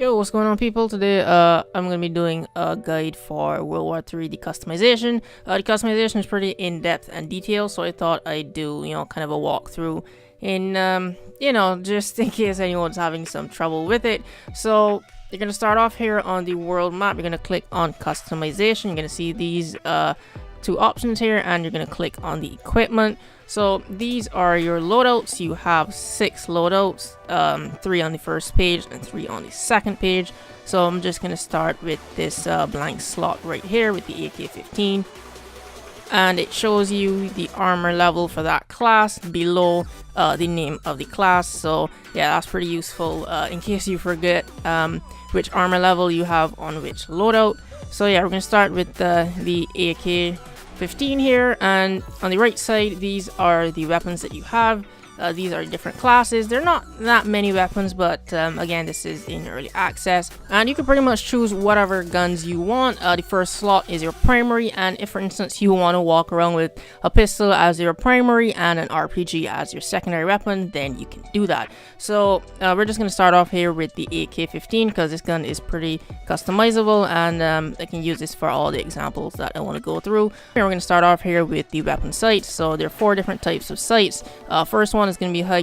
Yo, what's going on, people? Today I'm going to be doing a guide for World War III, the customization. The customization is pretty in-depth and detailed, so I thought I'd do, kind of a walkthrough in, just in case anyone's having some trouble with it. So you're going to start off here on the world map. You're going to click on customization. You're going to see these two options here, and you're going to click on the equipment. So these are your loadouts. You have 6 loadouts, 3 on the first page and 3 on the second page. So I'm just going to start with this blank slot right here with the AK-15, and it shows you the armor level for that class below the name of the class. So yeah, that's pretty useful in case you forget which armor level you have on which loadout. So yeah, we're going to start with the AK-15 here, and on the right side these are the weapons that you have. These are different classes. They're not that many weapons, but again, this is in early access, and you can pretty much choose whatever guns you want. The first slot is your primary, and if for instance you want to walk around with a pistol as your primary and an RPG as your secondary weapon, then you can do that. So we're just going to start off here with the AK-15 because this gun is pretty customizable, and I can use this for all the examples that I want to go through. And we're going to start off here with the weapon sights. So there are 4 different types of sights. First one is going to be high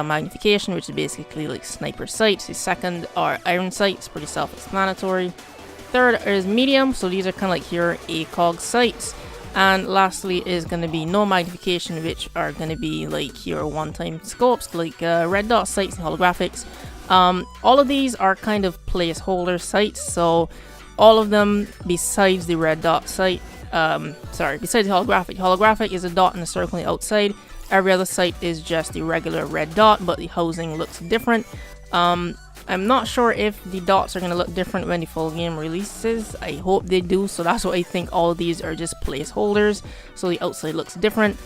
magnification, which is basically like sniper sights. The second are iron sights, pretty self-explanatory. Third is medium, so these are kind of like your ACOG sights. And lastly is going to be no magnification, which are going to be like your one-time scopes, like red dot sights and holographics. All of these are kind of placeholder sights, so all of them besides the red dot sight, besides the holographic. Holographic is a dot and a circle on the outside. Every other sight is just the regular red dot, but the housing looks different. I'm not sure if the dots are going to look different when the full game releases. I hope they do, so that's why I think all of these are just placeholders, so the outside looks different.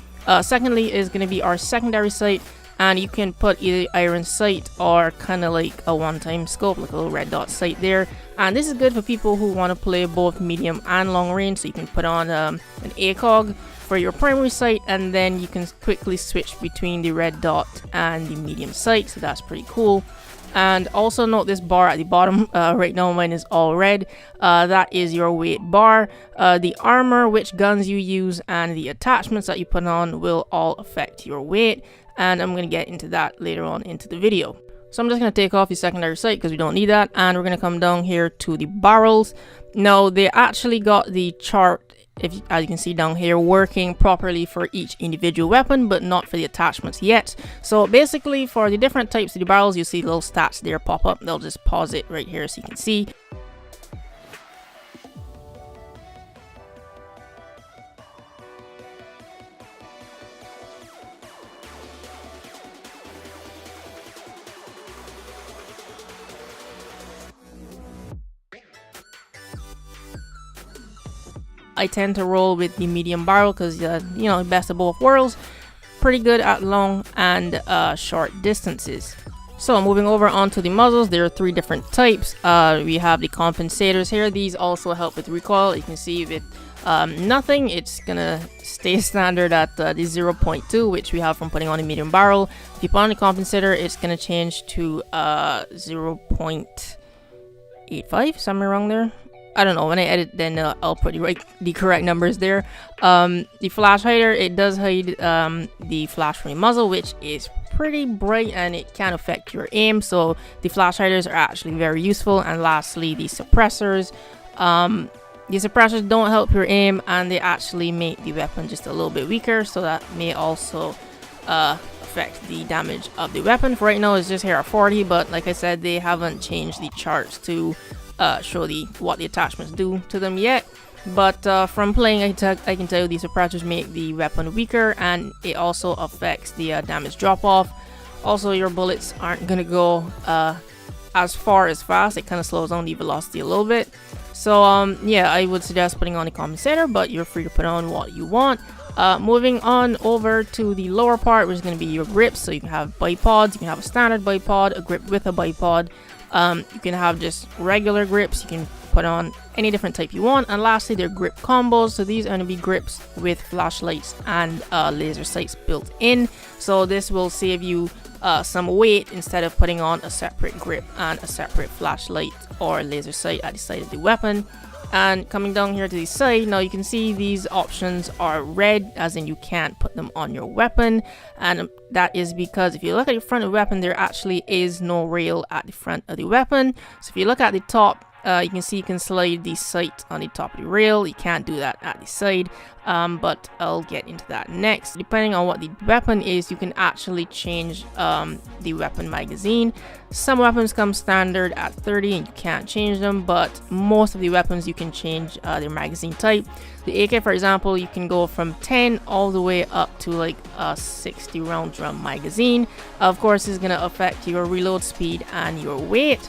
Secondly is going to be our secondary sight, and you can put either iron sight or kind of like a one-time scope, like a little red dot sight there. And this is good for people who want to play both medium and long range, so you can put on an ACOG for your primary sight, and then you can quickly switch between the red dot and the medium sight, so that's pretty cool. And also note this bar at the bottom. Right now mine is all red. That is your weight bar. The armor, which guns you use, and the attachments that you put on will all affect your weight, and I'm going to get into that later on into the video. So I'm just going to take off the secondary sight because we don't need that, and we're going to come down here to the barrels. Now they actually got the chart, as you can see down here, working properly for each individual weapon, but not for the attachments yet. So basically for the different types of the barrels, you see little stats there pop up. They'll just pause it right here so you can see. I tend to roll with the medium barrel because, best of both worlds. Pretty good at long and short distances. So moving over onto the muzzles, there are 3 different types. We have the compensators here. These also help with recoil. You can see with nothing, it's gonna stay standard at the 0.2, which we have from putting on the medium barrel. If you put on the compensator, it's gonna change to 0.85, somewhere wrong there. I don't know, when I edit then I'll put the correct numbers there. The flash hider, it does hide the flash from the muzzle, which is pretty bright and it can affect your aim, so the flash hiders are actually very useful. And lastly, the suppressors. The suppressors don't help your aim, and they actually make the weapon just a little bit weaker, so that may also affect the damage of the weapon. For right now it's just here at 40, but like I said, they haven't changed the charts to show what the attachments do to them yet. But from playing, I can tell you these suppressors make the weapon weaker, and it also affects the damage drop off. Also, your bullets aren't gonna go as far as fast. It kind of slows down the velocity a little bit. So yeah, I would suggest putting on a compensator, but you're free to put on what you want. Moving on over to the lower part, which is going to be your grips. So you can have bipods, you can have a standard bipod, a grip with a bipod. You can have just regular grips. You can put on any different type you want. And lastly, they're grip combos. So these are going to be grips with flashlights and laser sights built in. So this will save you some weight instead of putting on a separate grip and a separate flashlight or laser sight at the side of the weapon. And coming down here to the side, now you can see these options are red, as in you can't put them on your weapon. And that is because if you look at the front of the weapon, there actually is no rail at the front of the weapon. So if you look at the top, you can see you can slide the sight on the top of the rail. You can't do that at the side, but I'll get into that next. Depending on what the weapon is, you can actually change the weapon magazine. Some weapons come standard at 30 and you can't change them, but most of the weapons you can change their magazine type. The AK, for example, you can go from 10 all the way up to like a 60 round drum magazine. Of course, it's going to affect your reload speed and your weight.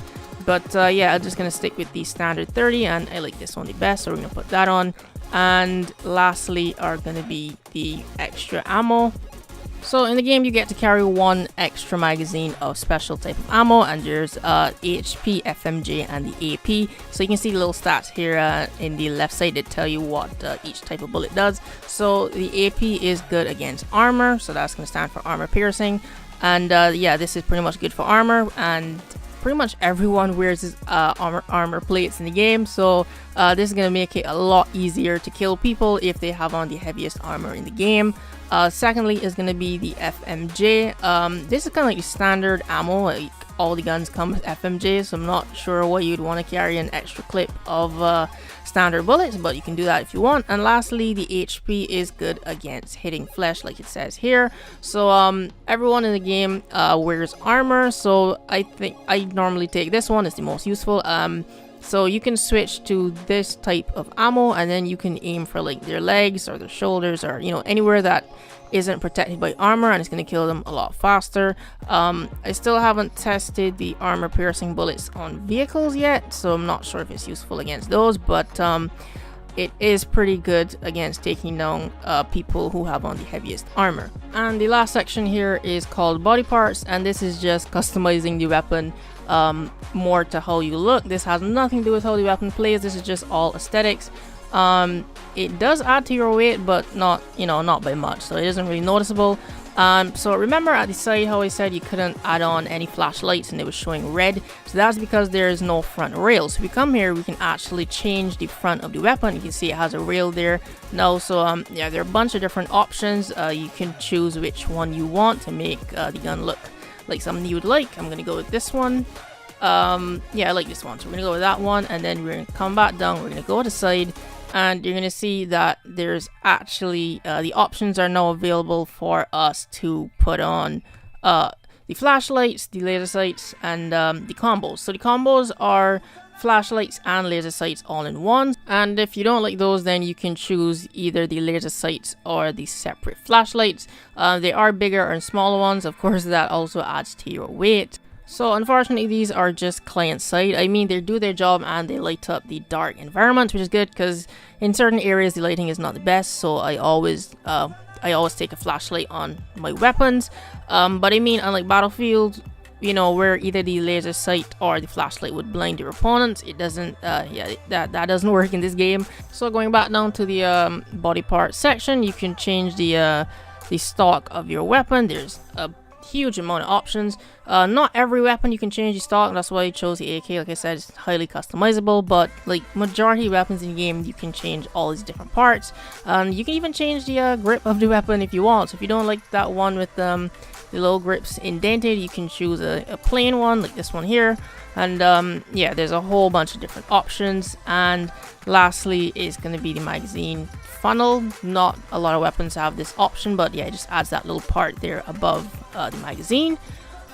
But yeah, I'm just going to stick with the standard 30, and I like this one the best, so we're going to put that on. And lastly are going to be the extra ammo. So in the game, you get to carry one extra magazine of special type of ammo, and there's HP, FMJ, and the AP. So you can see the little stats here in the left side that tell you what each type of bullet does. So the AP is good against armor, so that's going to stand for armor piercing. And yeah, this is pretty much good for armor, and pretty much everyone wears his armor plates in the game, so this is going to make it a lot easier to kill people if they have on the heaviest armor in the game. Secondly is going to be the FMJ. This is kind of like the standard ammo, like all the guns come with FMJ, so I'm not sure why you'd want to carry an extra clip of standard bullets, but you can do that if you want. And lastly, the HP is good against hitting flesh, like it says here. So everyone in the game wears armor, so I think I normally take this one, it's the most useful. So you can switch to this type of ammo, and then you can aim for like their legs or their shoulders, or you know, anywhere that isn't protected by armor, and it's going to kill them a lot faster. I still haven't tested the armor piercing bullets on vehicles yet, so I'm not sure if it's useful against those, but it is pretty good against taking down people who have on the heaviest armor. And the last section here is called body parts, and this is just customizing the weapon more to how you look. This has nothing to do with how the weapon plays, this is just all aesthetics. It does add to your weight, but not, you know, not by much, so it isn't really noticeable. So remember at the side how I said you couldn't add on any flashlights and it was showing red? So that's because there is no front rail. So if we come here, we can actually change the front of the weapon. You can see it has a rail there now. So yeah, there are a bunch of different options. You can choose which one you want to make the gun look like something you would like. I'm gonna go with this one. Yeah, I like this one, so we're gonna go with that one, and then we're gonna come back down, we're gonna go to the side, and you're gonna see that there's actually the options are now available for us to put on the flashlights, the laser sights, and the combos. So the combos are flashlights and laser sights all in one, and if you don't like those, then you can choose either the laser sights or the separate flashlights. They are bigger and smaller ones, of course that also adds to your weight. So unfortunately, these are just client side. I mean, they do their job and they light up the dark environment, which is good because in certain areas the lighting is not the best. So I always take a flashlight on my weapons. But I mean, unlike Battlefield, you know, where either the laser sight or the flashlight would blind your opponents, it doesn't. Yeah, that doesn't work in this game. So going back down to the body part section, you can change the stock of your weapon. There's a huge amount of options. Not every weapon you can change the stock, that's why I chose the AK. Like I said, it's highly customizable, but like majority of weapons in the game you can change all these different parts. You can even change the grip of the weapon if you want. So if you don't like that one with the little grips indented, you can choose a plain one like this one here. And yeah, there's a whole bunch of different options. And lastly is going to be the magazine funnel. Not a lot of weapons have this option, but yeah, it just adds that little part there above the magazine.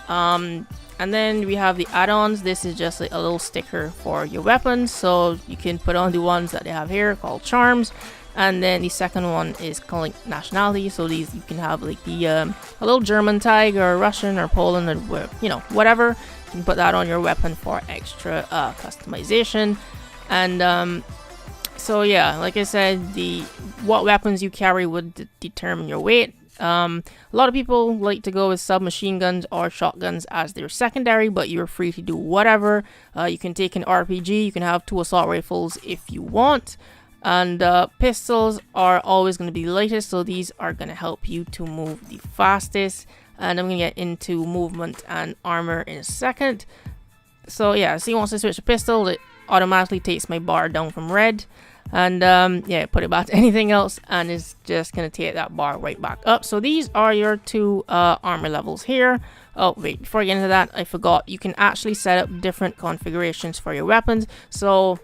And then we have the add-ons. This is just like a little sticker for your weapons, so you can put on the ones that they have here called charms. And then the second one is called like nationality, so these you can have like the a little German tag or Russian or Poland or, you know, whatever. You can put that on your weapon for extra customization. And so yeah, like I said, what weapons you carry would determine your weight. A lot of people like to go with submachine guns or shotguns as their secondary, but you're free to do whatever. You can take an RPG, you can have 2 assault rifles if you want. And pistols are always going to be the lightest, so these are going to help you to move the fastest. And I'm going to get into movement and armor in a second. So yeah, see, once I switch to pistol, it automatically takes my bar down from red. And yeah, put it back to anything else, and it's just going to take that bar right back up. So these are your two armor levels here. Oh wait, before I get into that, I forgot, you can actually set up different configurations for your weapons. So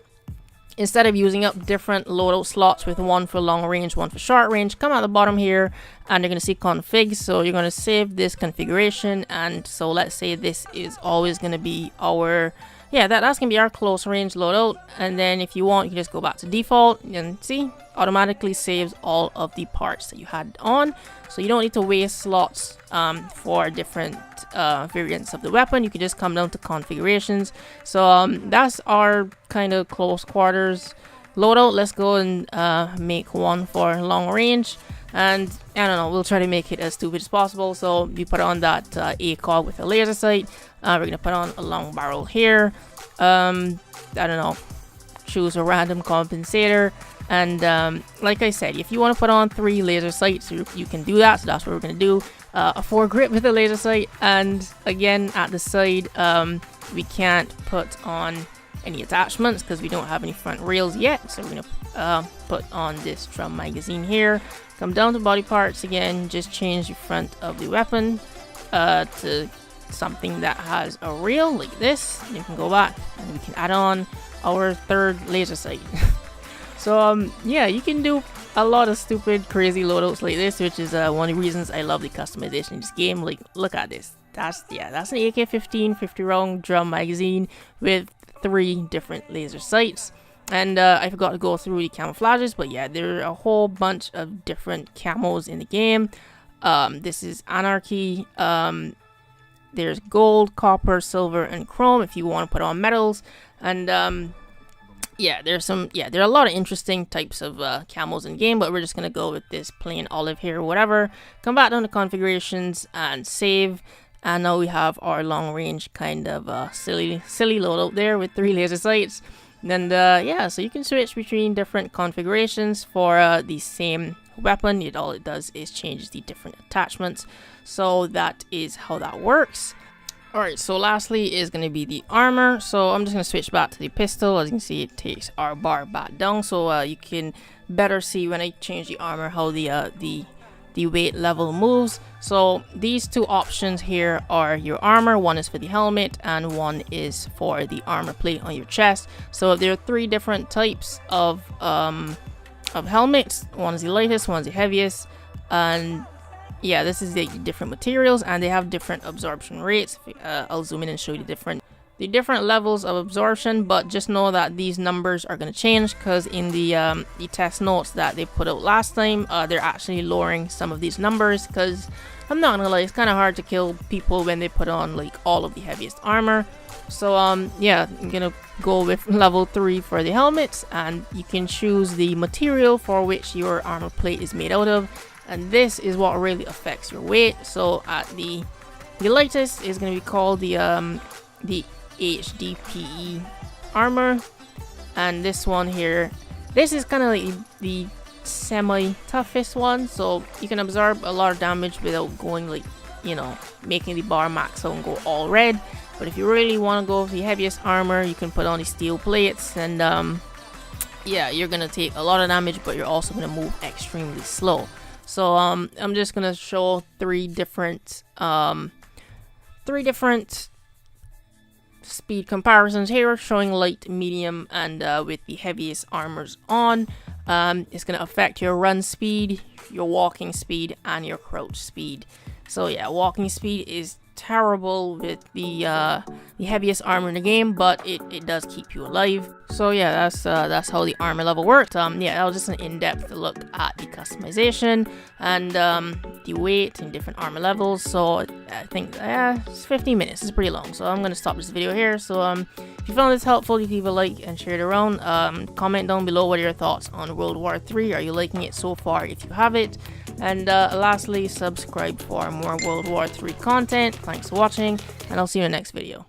instead of using up different loadout slots with one for long range, one for short range, come at the bottom here and you're going to see configs. So you're going to save this configuration, and so let's say this is always going to be our, yeah, that's going to be our close range loadout. And then if you want, you can just go back to default and see, automatically saves all of the parts that you had on. So you don't need to waste slots for different variants of the weapon. You can just come down to configurations. So that's our kind of close quarters loadout. Let's go and make one for long range. And I don't know, we'll try to make it as stupid as possible. So we put on that ACOG with a laser sight. We're going to put on a long barrel here. I don't know, choose a random compensator. And like I said, if you want to put on 3 laser sights, you can do that. So that's what we're going to do. A 4 grip with a laser sight. And again, at the side, we can't put on any attachments because we don't have any front rails yet. So we're going to put on this drum magazine here. Come down to body parts again. Just change the front of the weapon to something that has a rail like this. You can go back and we can add on our 3rd laser sight. So yeah, you can do a lot of stupid crazy loadouts like this, which is one of the reasons I love the customization in this game. Like, look at this. That's an AK-15 50 round drum magazine with 3 different laser sights. And I forgot to go through the camouflages, but yeah, there are a whole bunch of different camos in the game. This is Anarchy. There's gold, copper, silver, and chrome if you want to put on metals. And yeah, there are a lot of interesting types of camos in the game, but we're just gonna go with this plain olive here, whatever. Come back down to configurations and save, and now we have our long range kind of silly loadout there with 3 laser sights. And yeah, so you can switch between different configurations for the same weapon. All it does is change the different attachments. So that is how that works. Alright, so lastly is going to be the armor. So I'm just going to switch back to the pistol. As you can see, it takes our bar back down. So you can better see when I change the armor how the weight level moves. So these 2 options here are your armor. One is for the helmet and one is for the armor plate on your chest. So there are 3 different types of helmets. One is the lightest, one is the heaviest, and yeah, this is the different materials, and they have different absorption rates. I'll zoom in and show you the different levels of absorption, but just know that these numbers are going to change because in the test notes that they put out last time, they're actually lowering some of these numbers because I'm not gonna lie, it's kind of hard to kill people when they put on like all of the heaviest armor. So yeah, I'm gonna go with level 3 for the helmets, and you can choose the material for which your armor plate is made out of. And this is what really affects your weight. So at the lightest is going to be called the HDPE armor, and this one here, this is kind of like the semi toughest one. So you can absorb a lot of damage without going like, you know, making the bar max out and go all red. But if you really want to go with the heaviest armor, you can put on the steel plates, and yeah, you're gonna take a lot of damage, but you're also gonna move extremely slow. So I'm just gonna show 3 different speed comparisons here, showing light, medium, and with the heaviest armors on. It's gonna affect your run speed, your walking speed, and your crouch speed. So yeah, walking speed is terrible with the heaviest armor in the game, but it does keep you alive. So yeah, that's how the armor level worked. Yeah, that was just an in-depth look at the customization and the weight and different armor levels. So I think it's 15 minutes. It's pretty long, so I'm gonna stop this video here. So if you found this helpful, you can leave a like and share it around. Comment down below what are your thoughts on World War 3. Are you liking it so far if you have it? And lastly, subscribe for more World War 3 content. Thanks for watching, and I'll see you in the next video.